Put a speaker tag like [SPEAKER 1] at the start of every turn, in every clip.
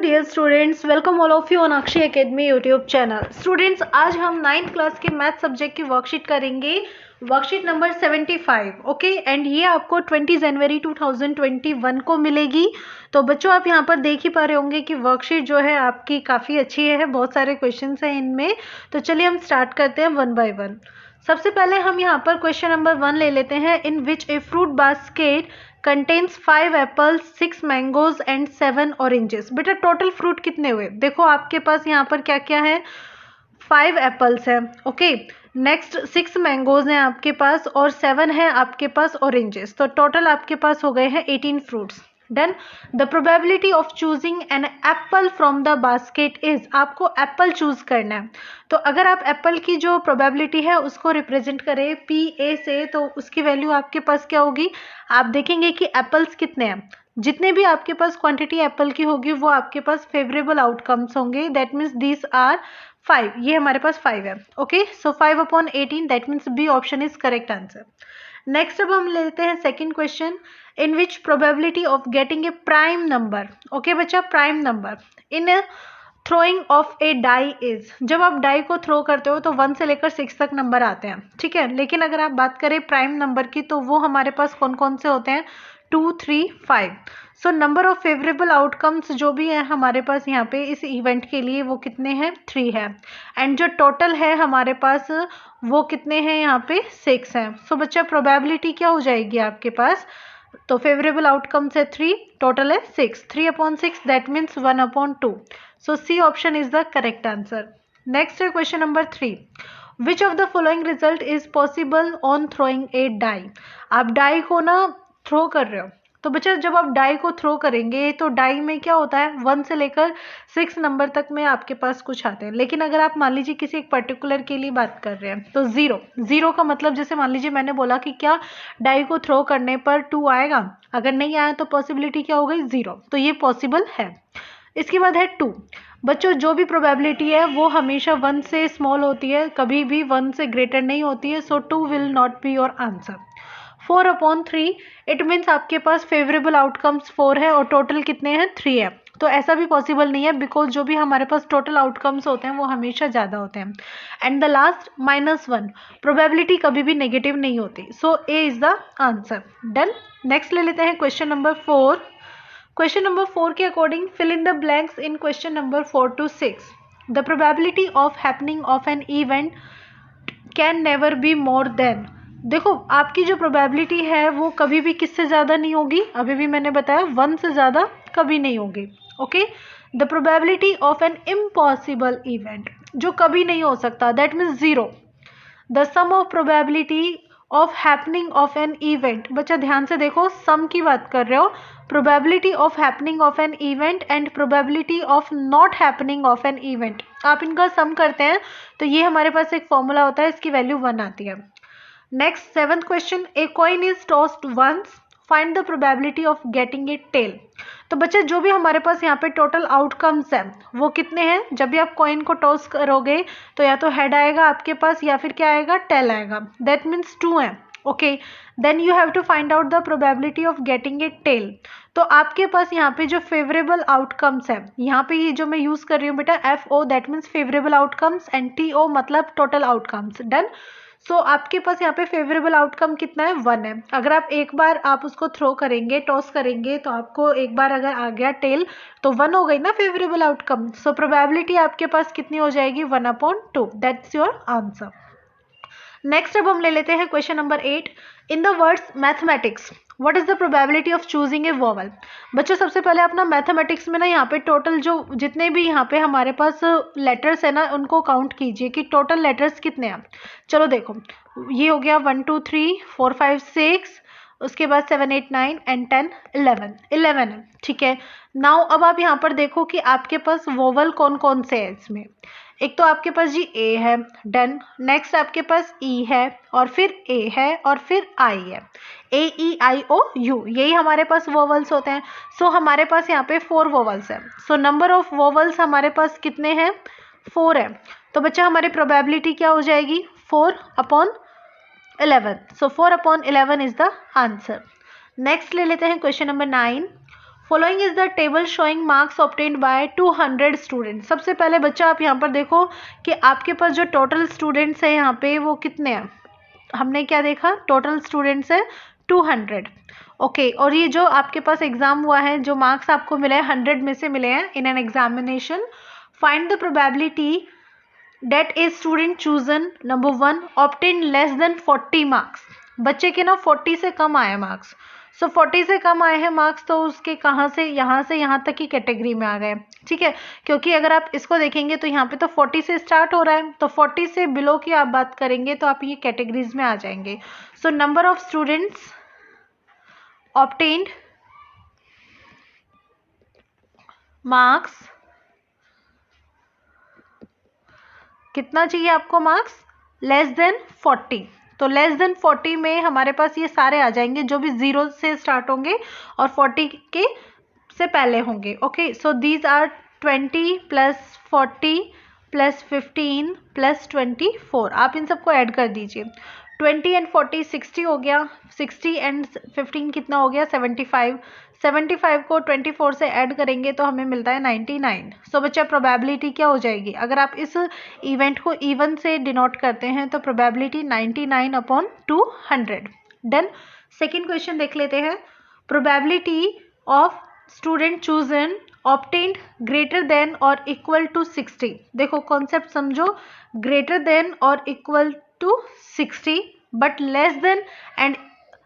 [SPEAKER 1] dear students, welcome all of you on Akshi Academy YouTube channel. Students, आज हम 9th class के math subject की worksheet करेंगे, worksheet number 75. Okay, and ये आपको 20 जनवरी 2021 को मिलेगी. तो बच्चों, आप यहाँ पर देख ही पा रहे होंगे कि वर्कशीट जो है आपकी काफ़ी अच्छी है, बहुत सारे क्वेश्चन हैं इनमें. तो चलिए हम स्टार्ट करते हैं वन बाय वन. सबसे पहले हम यहाँ पर क्वेश्चन नंबर 1 ले लेते हैं. In which a fruit basket contains 5 apples, 6 mangoes and 7 oranges. बेटा टोटल फ्रूट कितने हुए? देखो आपके पास यहाँ पर क्या क्या है, 5 एप्पल्स है, ओके, नेक्स्ट 6 मैंगोज हैं आपके पास और 7 है आपके पास ऑरेंजेस. तो टोटल आपके पास हो गए हैं 18 fruits. Done. The probability of choosing an apple from the basket is, आपको एप्पल चूज करना है. तो अगर आप एप्पल की जो प्रोबेबिलिटी है उसको रिप्रेजेंट करें पी ए से, तो उसकी वैल्यू आपके पास क्या होगी? आप देखेंगे कि एप्पल्स कितने हैं, जितने भी आपके पास क्वांटिटी एप्पल की होगी वो आपके पास फेवरेबल आउटकम्स होंगे. That means these are 5. ये हमारे पास 5 है. Okay, so 5/18, that means B option is correct answer. Next अब हम लेते हैं second question. In which probability of getting a prime number. Okay बच्चा, prime number in throwing of a die is. जब आप डाई को थ्रो करते हो तो 1 से लेकर 6 तक नंबर आते हैं, ठीक है. लेकिन अगर आप बात करें प्राइम नंबर की तो वो हमारे पास कौन कौन से होते हैं? 2, 3, 5. So number of favourable outcomes जो भी है हमारे पास यहाँ पे इस इवेंट के लिए वो कितने हैं? 3 है. एंड जो टोटल है हमारे पास वो कितने हैं? यहाँ पे 6 हैं. सो बच्चा प्रोबेबिलिटी क्या हो जाएगी आपके पास? तो फेवरेबल आउटकम्स है 3, टोटल है 6. 3/6, that means 1/2. So C option is the correct answer. Next है question number 3. Which of the following result is possible on throwing a die. आप डाई को ना थ्रो कर रहे हो, तो बच्चा जब आप डाई को थ्रो करेंगे तो डाई में क्या होता है, 1 से लेकर 6 नंबर तक में आपके पास कुछ आते हैं. लेकिन अगर आप मान लीजिए किसी एक पर्टिकुलर के लिए बात कर रहे हैं तो 0 का मतलब, जैसे मान लीजिए मैंने बोला कि क्या डाई को थ्रो करने पर 2 आएगा, अगर नहीं आया तो पॉसिबिलिटी क्या हो गई? 0. तो ये पॉसिबल है. इसके बाद है 2. बच्चों जो भी प्रोबेबिलिटी है वो हमेशा 1 से स्मॉल होती है, कभी भी 1 से ग्रेटर नहीं होती है. सो 2 will not be your answer. 4/3, it means आपके पास फेवरेबल आउटकम्स 4 है और टोटल कितने हैं? 3 है. तो ऐसा भी पॉसिबल नहीं है, बिकॉज जो भी हमारे पास टोटल आउटकम्स होते हैं वो हमेशा ज़्यादा होते हैं. एंड द लास्ट -1, प्रोबेबिलिटी कभी भी नेगेटिव नहीं होती. So A is the answer. Done. Next ले लेते हैं क्वेश्चन नंबर 4. क्वेश्चन नंबर 4 के according fill in the blanks in question number 4 to 6. The probability of happening of an event can never be more than. देखो आपकी जो probability है वो कभी भी किससे ज़्यादा नहीं होगी, अभी भी मैंने बताया 1 से ज़्यादा कभी नहीं होगी. Okay. The probability of an impossible event, जो कभी नहीं हो सकता, that means 0. The sum of probability of happening of an event. बच्चा ध्यान से देखो, सम की बात कर रहे हो. Probability of happening of an event and probability of not happening of an event, आप इनका सम करते हैं तो ये हमारे पास एक फॉर्मूला होता है, इसकी वैल्यू 1 आती है. Next 7th question. A coin is tossed once, find the probability of getting a tail. तो बच्चे जो भी हमारे पास यहाँ पे टोटल आउटकम्स हैं वो कितने हैं? जब भी आप कॉइन को टॉस करोगे तो या तो हेड आएगा आपके पास या फिर क्या आएगा? टेल आएगा. दैट मीन्स 2 है. Okay, then you have to find out the probability of getting a tail. तो आपके पास यहाँ पे जो फेवरेबल आउटकम्स है, यहाँ पे ये जो मैं यूज कर रही हूँ बेटा FO, that means favourable outcomes, and TO मतलब टोटल आउटकम्स. डन. सो आपके पास यहाँ पे फेवरेबल आउटकम कितना है? 1 है. अगर आप एक बार आप उसको थ्रो करेंगे, टॉस करेंगे, तो आपको एक बार अगर आ गया टेल तो 1 हो गई ना फेवरेबल आउटकम. सो प्रोबेबिलिटी आपके पास कितनी हो जाएगी? 1/2. That's your answer. नेक्स्ट अब हम ले लेते हैं question number 8. In the words mathematics what is the probability of choosing a vowel. बच्चों सबसे पहले अपना मैथमेटिक्स में ना यहाँ पे टोटल जो जितने भी यहाँ पे हमारे पास लेटर्स है ना उनको काउंट कीजिए कि टोटल लेटर्स कितने हैं. चलो देखो, ये हो गया 1 2 3 4 5 6, उसके बाद 7 8 9 एंड 10 11 है. ठीक है. नाउ अब आप यहाँ पर देखो कि आपके पास वोवल कौन कौन से है इसमें. एक तो आपके पास जी ए है. डन. नेक्स्ट आपके पास ई है और फिर ए है और फिर आई है. AEIOU यही हमारे पास वोवल्स होते हैं. सो हमारे पास यहाँ पे 4 वोवल्स है. सो नंबर ऑफ वोवल्स हमारे पास कितने हैं? 4 है. तो बच्चा हमारी प्रोबेबिलिटी क्या हो जाएगी? 4/11. सो 4/11 इज द आंसर. नेक्स्ट ले लेते हैं question number 9. Following is the table showing marks obtained by 200 student. सबसे पहले बच्चा आप यहाँ पर देखो कि आपके पास जो टोटल स्टूडेंट्स है यहाँ पे वो कितने हैं। हमने क्या देखा, टोटल स्टूडेंट्स है 200। ओके, और ये जो आपके पास एग्जाम हुआ है, जो मार्क्स आपको मिले हैं 100 में से मिले हैं in an examination. Find the probability that a student chosen number 1 obtain less than 40 marks. बच्चे के ना 40 से कम आए मार्क्स। सो 40 से कम आए हैं मार्क्स, तो उसके कहाँ से यहाँ तक की कैटेगरी में आ गए। ठीक है, क्योंकि अगर आप इसको देखेंगे तो यहाँ पे तो 40 से स्टार्ट हो रहा है, तो 40 से बिलो की आप बात करेंगे तो आप ये कैटेगरीज में आ जाएंगे। So number of students obtained marks, कितना चाहिए आपको मार्क्स, लेस देन 40। तो लेस देन 40 में हमारे पास ये सारे आ जाएंगे जो भी 0 से स्टार्ट होंगे और 40 के से पहले होंगे। Okay, so these are 20 plus 40 plus 15 plus 24। आप इन सबको ऐड कर दीजिए। 20 एंड 40 60 हो गया, 60 एंड 15 कितना हो गया, 75। 75 को 24 से ऐड करेंगे तो हमें मिलता है 99। सो बच्चा प्रोबेबिलिटी क्या हो जाएगी, अगर आप इस इवेंट को इवन से डिनोट करते हैं तो प्रोबेबिलिटी 99/200। डन। सेकेंड क्वेश्चन देख लेते हैं। Probability of student chosen obtained greater than और इक्वल टू 60। देखो कॉन्सेप्ट समझो, ग्रेटर देन और equal to 60 but less than and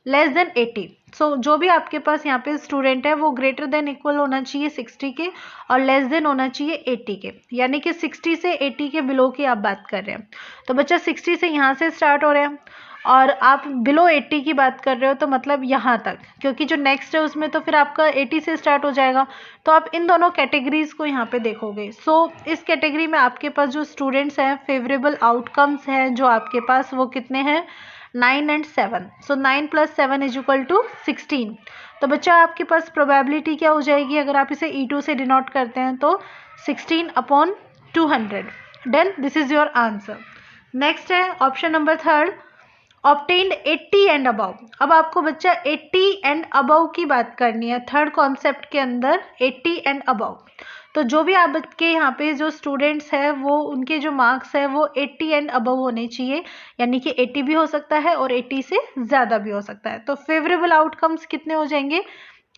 [SPEAKER 1] less than 80। So जो भी आपके पास यहाँ पे स्टूडेंट है वो ग्रेटर देन इक्वल होना चाहिए 60 के और लेस देन होना चाहिए 80 के, यानी कि 60 से 80 के बिलो की आप बात कर रहे हैं। तो बच्चा 60 से यहाँ से स्टार्ट हो रहे हैं और आप बिलो 80 की बात कर रहे हो, तो मतलब यहाँ तक, क्योंकि जो नेक्स्ट है उसमें तो फिर आपका 80 से स्टार्ट हो जाएगा। तो आप इन दोनों कैटेगरीज को यहाँ पे देखोगे। सो इस कैटेगरी में आपके पास जो स्टूडेंट्स हैं, फेवरेबल आउटकम्स हैं जो आपके पास, वो कितने हैं, 9 एंड 7। सो 9 + 7 = 16। तो बच्चा आपके पास प्रोबेबिलिटी क्या हो जाएगी, अगर आप इसे E2 से डिनोट करते हैं तो 16/200। Done, this is your answer. Next है option number 3, obtained 80 and above. अब आपको बच्चा 80 एंड अबव की बात करनी है थर्ड कॉन्सेप्ट के अंदर, 80 एंड अबव। तो जो भी आपके यहाँ पे जो स्टूडेंट्स हैं वो उनके जो मार्क्स है वो 80 एंड अबव होने चाहिए, यानी कि 80 भी हो सकता है और 80 से ज़्यादा भी हो सकता है। तो फेवरेबल आउटकम्स कितने हो जाएंगे,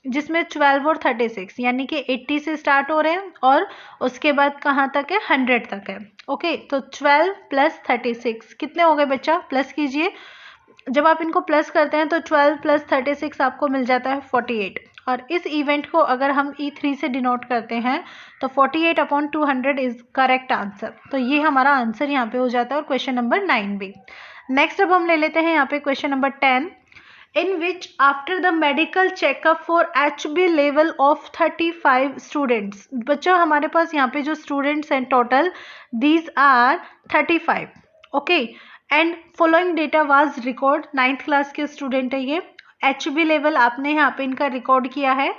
[SPEAKER 1] जिसमें 12 और 36, यानी कि 80 से स्टार्ट हो रहे हैं और उसके बाद कहाँ तक है, 100 तक है। ओके, तो 12 + 36 कितने हो गए बच्चा, प्लस कीजिए। जब आप इनको प्लस करते हैं तो 12 + 36 आपको मिल जाता है 48। और इस इवेंट को अगर हम E3 से डिनोट करते हैं तो 48/200 इज करेक्ट आंसर। तो ये हमारा आंसर यहाँ पे हो जाता है, और क्वेश्चन नंबर 9 भी। नेक्स्ट अब हम ले लेते हैं यहाँ पे question number 10, in which after the medical checkup for HB level of 35 students। बच्चों हमारे पास यहाँ पे जो स्टूडेंट्स हैं total, these are 35। Okay, and following data was record, 9th class के स्टूडेंट है ये। HB लेवल आपने यहाँ पे इनका रिकॉर्ड किया है।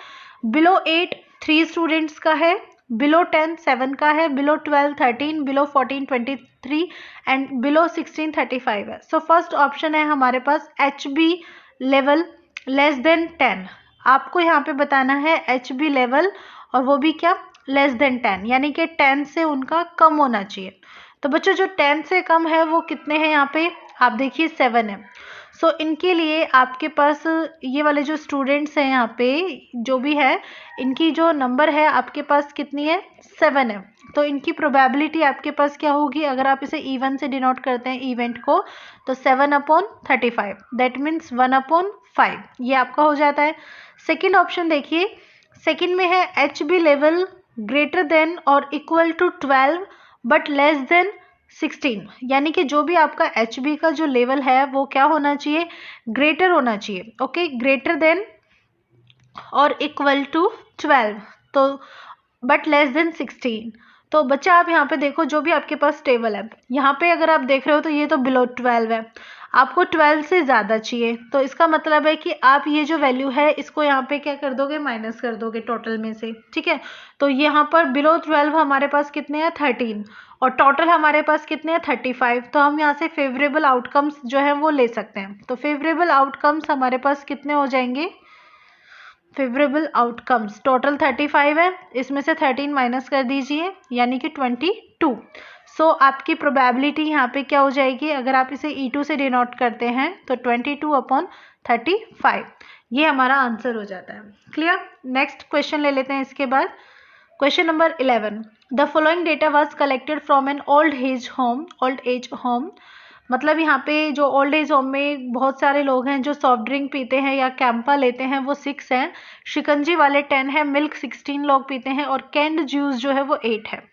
[SPEAKER 1] बिलो 8 3 स्टूडेंट्स का है, बिलो 10 7 का है, बिलो 12 13, बिलो 14 23 एंड बिलो 16 35 है। सो फर्स्ट ऑप्शन है हमारे पास HB लेवल लेस देन 10। आपको यहाँ पे बताना है HB लेवल, और वो भी क्या, लेस देन 10, यानी कि 10 से उनका कम होना चाहिए। तो बच्चों जो 10 से कम है वो कितने हैं यहाँ पे, आप देखिए 7 है। सो इनके लिए आपके पास ये वाले जो स्टूडेंट्स हैं यहाँ पे जो भी है, इनकी जो नंबर है आपके पास कितनी है, 7 है। तो इनकी प्रोबेबिलिटी आपके पास क्या होगी, अगर आप इसे E1 से डिनोट करते हैं इवेंट को, तो 7/35, दैट मीन्स 1/5, ये आपका हो जाता है। सेकेंड ऑप्शन देखिए, सेकेंड में है HB लेवल ग्रेटर देन और equal to 12 but less than 16, यानी कि जो भी आपका HB का जो लेवल है वो क्या होना चाहिए, ग्रेटर होना चाहिए। ओके, ग्रेटर देन और इक्वल टू 12, तो बट लेस देन 16। तो बच्चा आप यहाँ पे देखो जो भी आपके पास टेबल है, यहाँ पे अगर आप देख रहे हो तो ये तो बिलो 12 है, आपको 12 से ज़्यादा चाहिए। तो इसका मतलब है कि आप ये जो वैल्यू है इसको यहाँ पे क्या कर दोगे, माइनस कर दोगे टोटल में से। ठीक है, तो यहाँ पर बिलो 12 हमारे पास कितने हैं, 13, और टोटल हमारे पास कितने हैं, 35। तो हम यहाँ से फेवरेबल आउटकम्स जो है वो ले सकते हैं। तो फेवरेबल आउटकम्स हमारे पास कितने हो जाएंगे, फेवरेबल आउटकम्स टोटल 35 है, इसमें से 13 माइनस कर दीजिए यानी कि 22। सो आपकी प्रोबेबिलिटी यहाँ पे क्या हो जाएगी, अगर आप इसे E2 से डिनोट करते हैं तो 22/35, ये हमारा आंसर हो जाता है। क्लियर। नेक्स्ट क्वेश्चन ले लेते हैं इसके बाद। Question number 11, the following data was collected from an old age home. मतलब यहाँ पे जो ओल्ड एज होम में बहुत सारे लोग हैं जो सॉफ्ट ड्रिंक पीते हैं या कैंपा लेते हैं, वो 6 हैं, शिकंजी वाले 10 हैं, मिल्क 16 लोग पीते हैं और कैंड जूस जो है वो 8 है।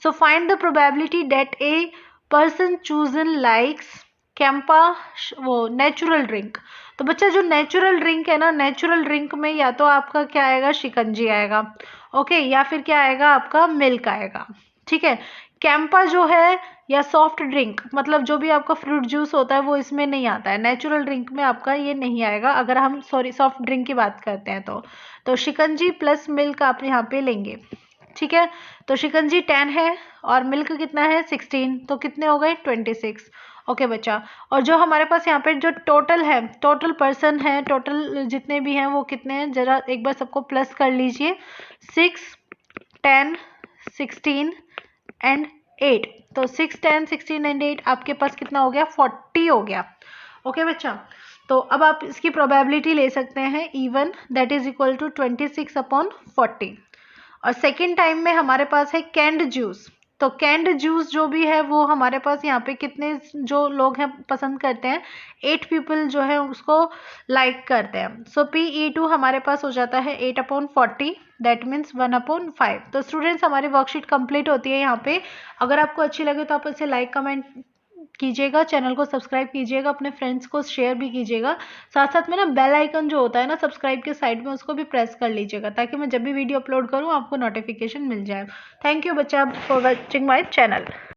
[SPEAKER 1] So find the probability that a person chosen likes Campa वो नेचुरल ड्रिंक। तो बच्चा जो नेचुरल ड्रिंक है ना, नेचुरल ड्रिंक में या तो आपका क्या आएगा, शिकंजी आएगा, ओके, या फिर क्या आएगा आपका, मिल्क आएगा। ठीक है। कैंपा जो है या सॉफ्ट ड्रिंक, मतलब जो भी आपका फ्रूट जूस होता है वो इसमें नहीं आता है, नेचुरल ड्रिंक में आपका ये नहीं आएगा। अगर हम सॉफ्ट ड्रिंक की बात करते हैं तो शिकंजी प्लस मिल्क आप यहाँ पे लेंगे। ठीक है। तो शिकंजी 10 है और मिल्क कितना है 16, तो कितने हो गए 26। ओके बच्चा। और जो हमारे पास यहाँ पे जो टोटल है, टोटल पर्सन है, टोटल जितने भी हैं वो कितने हैं, जरा एक बार सबको प्लस कर लीजिए। 6, 10, 16 एंड 8। तो 6, 10, 16 एंड 8 आपके पास कितना हो गया, 40 हो गया। ओके बच्चा। तो अब आप इसकी प्रोबेबिलिटी ले सकते हैं even, that is equal to 26/40। और सेकेंड टाइम में हमारे पास है कैंड जूस। तो कैंड जूस जो भी है वो हमारे पास यहाँ पे कितने जो लोग हैं पसंद करते हैं, 8 पीपल जो है उसको लाइक करते हैं। सो PE2 हमारे पास हो जाता है 8/40, दैट मीन्स 1/5। तो स्टूडेंट्स हमारी वर्कशीट कंप्लीट होती है यहाँ पे। अगर आपको अच्छी लगे तो आप इसे लाइक कमेंट कीजिएगा, चैनल को सब्सक्राइब कीजिएगा, अपने फ्रेंड्स को शेयर भी कीजिएगा। साथ साथ में ना बेल आइकन जो होता है ना सब्सक्राइब के साइड में, उसको भी प्रेस कर लीजिएगा ताकि मैं जब भी वीडियो अपलोड करूँ आपको नोटिफिकेशन मिल जाए। थैंक यू बच्चा फॉर वॉचिंग माय चैनल।